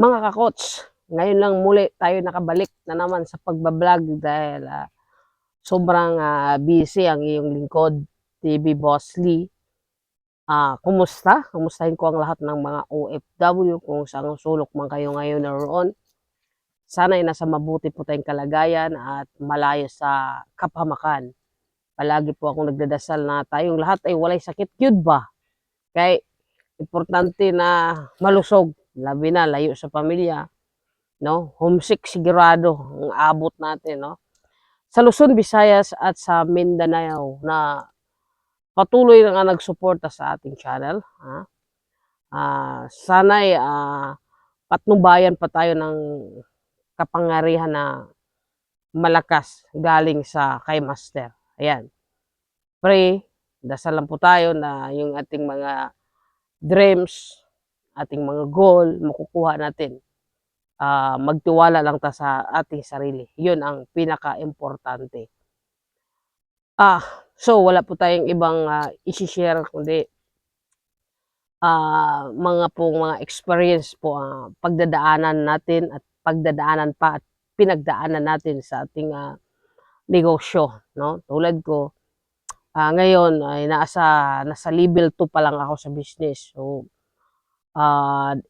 Mga kakots, ngayon lang muli tayo nakabalik na naman sa pagbablog dahil sobrang busy ang iyong lingkod, TV Boss Lee. Kumusta? Kumustahin ko ang lahat ng mga OFW kung saan sulok man kayo ngayon naroon. Sana'y nasa mabuti po tayong kalagayan at malayo sa kapahamakan. Palagi po akong nagdadasal na tayong lahat ay walay sakit. Yun ba? Kaya importante na malusog, labi na layo sa pamilya, no? Homesick sigurado ang abot natin, no? Sa Luzon, Visayas at sa Mindanao na patuloy na nga nagsuporta sa ating channel, ha? Sana'y patnubayan pa tayo ng kapangyarihan na malakas galing sa kay Master. Ayan. Pray, dasal lang po tayo na yung ating mga dreams, ating mga goal, makukuha natin. Magtiwala lang ta sa ating sarili. Yun ang pinaka-importante. So wala po tayong ibang isi-share kundi mga experience po, pagdadaanan natin at pagdadaanan pa at pinagdaanan natin sa ating negosyo, no? Tulad ko, ngayon ay nasa level 2 pa lang ako sa business. So,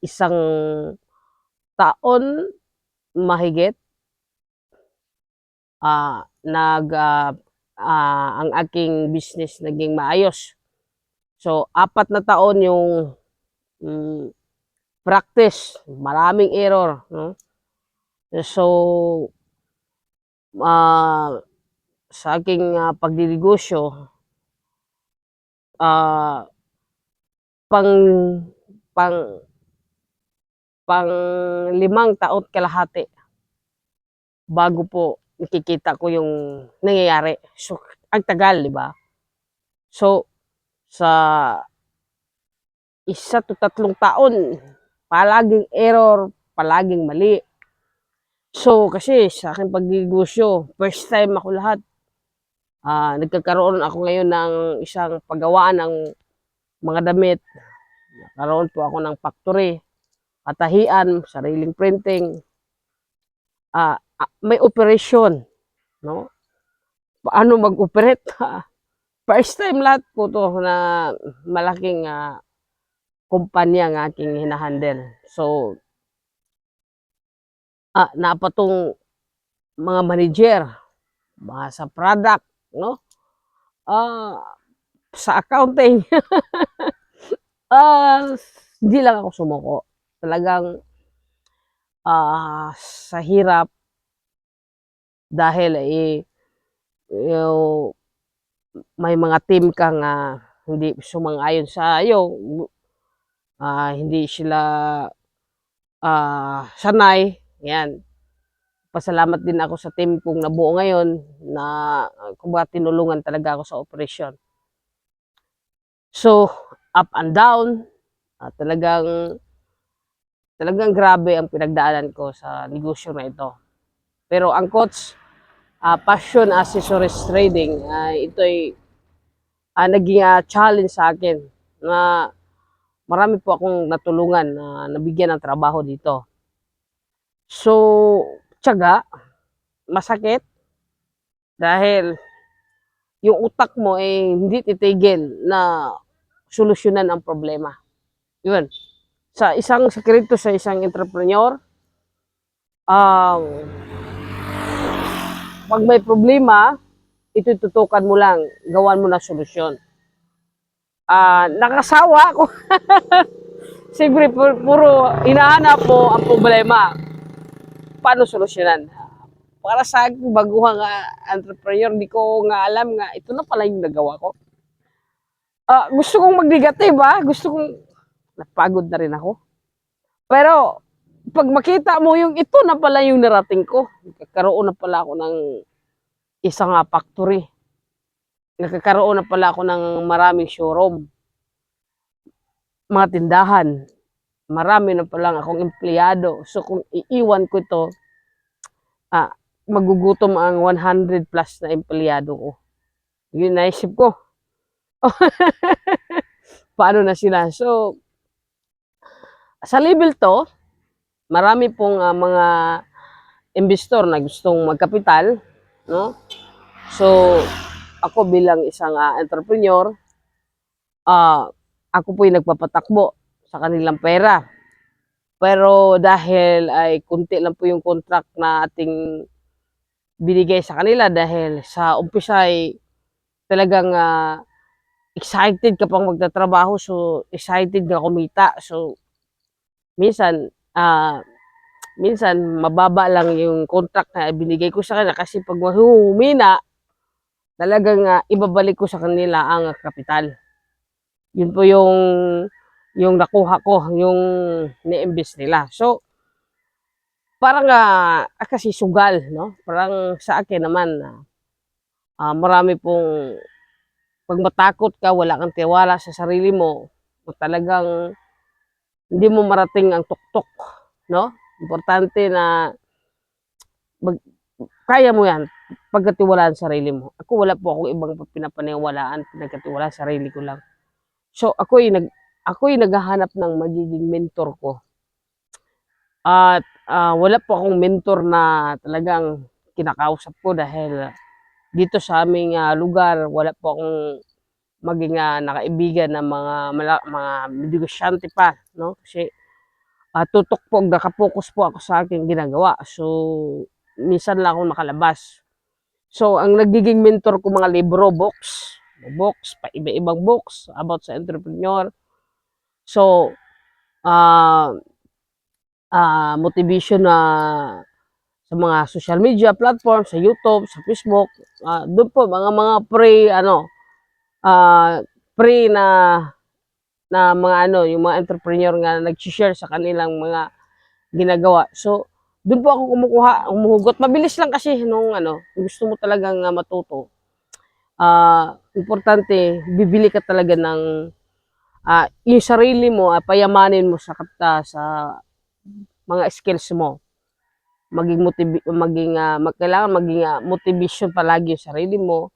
isang taon mahigit ang aking business naging maayos. So, 4 na taon yung practice, maraming error, no? So, sa aking pagdidegosyo, pang pang pang 5 taon kalahati bago po nakikita ko yung nangyayari. So, ang tagal, di ba? So, sa 1 to 3 taon, palaging error, palaging mali. So, kasi sa aking pagnegosyo, first time ako lahat. Nagkakaroon ako ngayon ng isang paggawaan ng mga damit. Nagkaroon po ako ng factory, katahian, sariling printing. May operation, no? Paano mag-operate? First time lahat po to na malaking kumpanya ng aking hinahandle. So, napatong mga manager, mga sa product, no? Sa accounting. Hindi lang ako sumuko. Talagang sa hirap dahil may mga team kang hindi sumang-ayon sa iyo, hindi sila sanay. Yan. Pasalamat din ako sa team kong nabuo ngayon na kumbaga tinulungan talaga ako sa operasyon. So, up and down, talagang grabe ang pinagdaanan ko sa negosyo na ito. Pero ang coach, Passion Accessories Trading, ito ay naging challenge sa akin na marami po akong natulungan na nabigyan ng trabaho dito. So, tiyaga, masakit dahil yung utak mo ay hindi titigil na solusyonan ang problema. Yun. Sa isang sekreto sa isang entrepreneur, pag may problema, itututukan mo lang, gawan mo na solusyon. Nakasawa ako. Siyempre, puro hinahanap mo ang problema. Paano solusyonan? Para sa akin, baguhang entrepreneur, di ko nga alam nga, ito na pala yung nagawa ko. Gusto kong mag-negative, gusto kong, napagod na rin ako. Pero, pag makita mo yung ito na pala yung narating ko, nagkakaroon na pala ako ng isang factory. Nagkakaroon na pala ako ng maraming showroom, mga tindahan. Marami na pala akong empleyado. So, kung iiwan ko ito, magugutom ang 100 plus na empleyado ko. Yun naisip ko. Paano na sila? So, sa level to, marami pong mga investor na gustong magkapital, no? So, ako bilang isang entrepreneur, ah, ako po yung nagpapatakbo sa kanilang pera. Pero dahil ay kunti lang po yung contract na ating binigay sa kanila dahil sa umpisa ay talagang excited ka pang magtatrabaho, so excited ka kumita. So minsan minsan mababa lang yung contract na binigay ko sa kanila kasi pag humina talagang ibabalik ko sa kanila ang kapital. Yun po yung nakuha ko, yung ni-invest nila. So parang kasi sugal, no? Parang sa akin naman marami pong 'pag matakot ka, wala kang tiwala sa sarili mo, o talagang hindi mo marating ang tuktok, no? Importante na mag kaya mo 'yan, pagkatiwalaan sa sarili mo. Ako wala po akong ibang pinapaniwalaan, pinagkatiwalaan sarili ko lang. So ako'y naghahanap ng magiging mentor ko at wala po akong mentor na talagang kinakausap ko dahil dito sa aming lugar wala po akong maging nakaibigan ng mga negosyante pa, no? Kasi tutok po, naka-focus po ako sa aking ginagawa. So, minsan lang ako makalabas. So, ang nagiging mentor ko mga libro, books, pa iba-ibang books about sa entrepreneur. So, ah motivation na sa mga social media platform, sa YouTube, sa Facebook, doon po mga ah, pre na mga yung mga entrepreneur nga nag-share sa kanilang mga ginagawa. So, doon po ako kumukuha, humuhugot. Mabilis lang kasi nung gusto mo talagang matuto. Importante, bibili ka talaga ng yung sarili mo, payamanin mo sa mga skills mo. Kailangan maging motivation palagi yung sarili mo.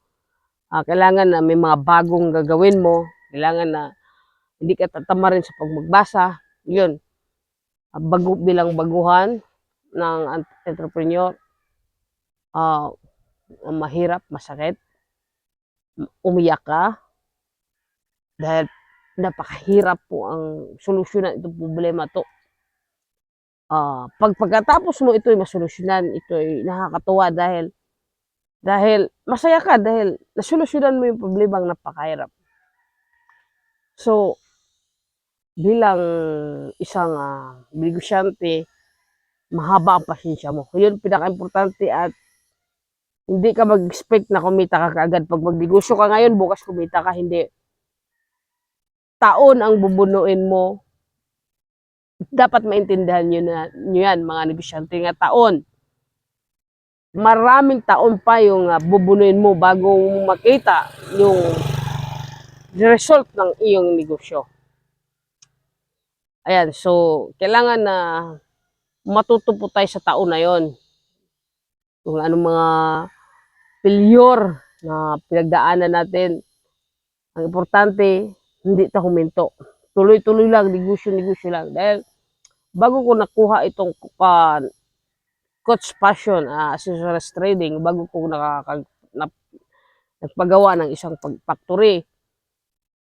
Kailangan na may mga bagong gagawin mo. Kailangan na hindi ka tatamarin sa pagmagbasa. Yun, bilang baguhan ng entrepreneur, mahirap, masakit, umiyak ka dahil napakahirap po ang solusyonan itong problema to. Pagkatapos mo ito'y masolusyonan, ito'y nakakatuwa dahil masaya ka dahil nasolusyonan mo yung problemang napakahirap. So, bilang isang negosyante, mahaba ang pasensya mo. Yun pinaka-importante at hindi ka mag-expect na kumita ka kaagad. Pag magnegosyo ka ngayon, bukas kumita ka, hindi. Taon ang bubunuin mo. Dapat maintindihan nyo yan, mga negosyante nga taon. Maraming taon pa yung bubunuin mo bago makita yung result ng iyong negosyo. Ayan, so kailangan na matuto po tayo sa taon na yon. Kung anong mga failure na pinagdaanan natin. Ang importante, hindi tayo huminto. Tuloy-tuloy lang, negosyo lang. Dahil bago ko nakuha itong coach passion as well as trading, bago ko nagpagawa ng isang factory,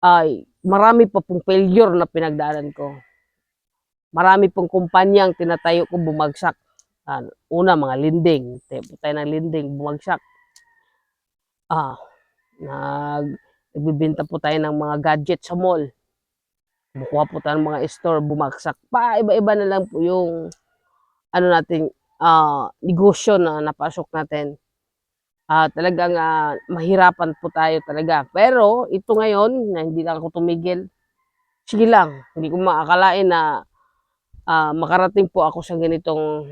ay marami pa pong failure na pinagdaanan ko. Marami pong kumpanyang tinatayo ko bumagsak. Una, mga linding. Tayo ng linding, bumagsak. Nagbibenta po tayo ng mga gadget sa mall. Bukuha po tayo ng mga store, bumagsak. Iba-iba na lang po yung nating negosyo na napasok natin. Talagang mahirapan po tayo talaga. Pero ito ngayon, na hindi lang ako tumigil, sige lang, hindi ko maakalain na makarating po ako sa ganitong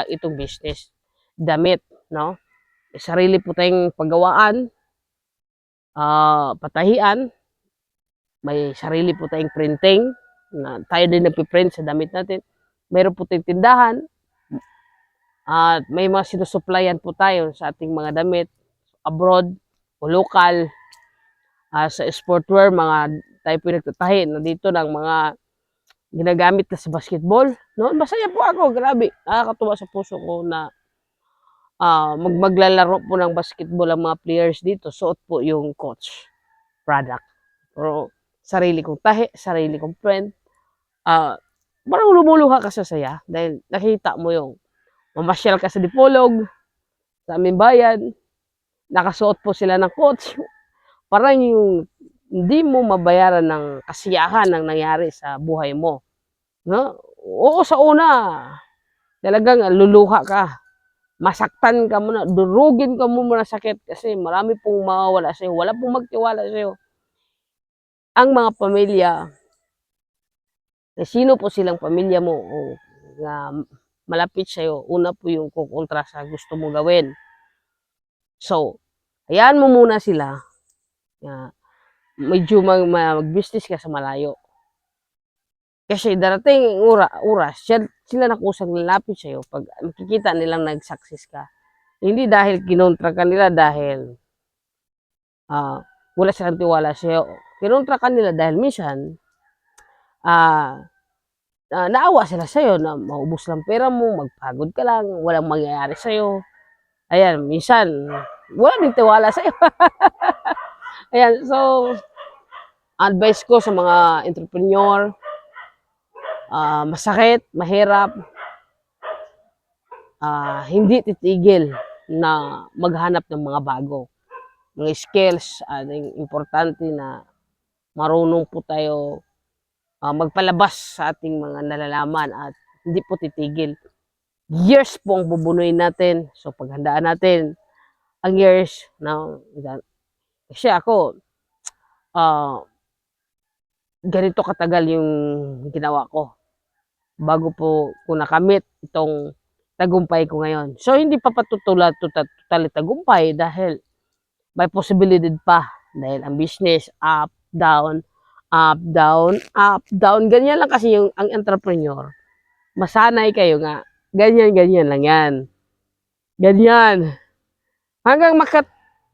itong business. Damit, no? Sarili po tayong paggawaan, patahian, may sarili po tayong printing, na tayo din nagpiprint sa damit natin. Mayroon po tayong tindahan, at may mga sinusuplayan po tayo sa ating mga damit, abroad o local, sa sportwear, tayo po nagtatahi na dito ng mga ginagamit na sa basketball. Noon masaya po ako, grabe. Nakakatuwa sa puso ko na maglalaro po ng basketball ang mga players dito. Suot po yung coach product. Pero sarili kong tahi, sarili kong friend. Parang lumuluha ka sa saya dahil nakita mo yung mamasyal ka sa Dipolog, sa aming bayan, nakasuot po sila ng coach. Parang yung hindi mo mabayaran ng kasiyahan ng nangyari sa buhay mo. No? Oo, sa una, talagang luluha ka. Masaktan ka muna, durugin ka mo muna sakit kasi marami pong mawawala sa'yo. Wala pong magtiwala sa'yo. Ang mga pamilya, sino po silang pamilya mo o na malapit sa'yo, una po yung kukontra sa gusto mo gawin. So, hayaan mo muna sila na medyo mag-business ka sa malayo. Kasi darating oras, sila na kusang lalapit sa'yo pag makikita nilang nag-success ka. Hindi dahil kinontra ka nila dahil wala silang tiwala sa'yo. Kinontra ka nila dahil minsan naawa sila sa'yo na maubos lang pera mo, magpagod ka lang, walang mangyayari sa'yo. Ayan, minsan, wala din tiwala sa'yo. Ayan, so, advice ko sa mga entrepreneur, masakit, mahirap, hindi titigil na maghanap ng mga bago. Mga skills, importante na marunong po tayo magpalabas sa ating mga nalalaman at hindi po titigil. Years po ang bubunuin natin. So, paghandaan natin ang years. Kasi ako, ganito katagal yung ginawa ko bago po ko nakamit itong tagumpay ko ngayon. So, hindi pa totally tagumpay dahil may posibilidad pa. Dahil ang business, up, down, up, down, up, down. Ganyan lang kasi yung ang entrepreneur. Masanay kayo nga. Ganyan lang yan. Ganyan. Hanggang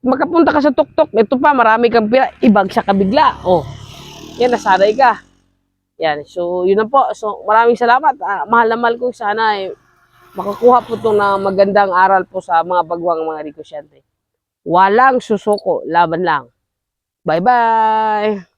makapunta ka sa tuktok, ito pa, marami kang pira, ibagsak ka bigla. Oh, yan, nasanay ka. Yan, so yun na po. So maraming salamat. Mahal na mahal ko sana makakuha po itong na magandang aral po sa mga bagwang mga negosyante. Walang susuko, laban lang. Bye-bye!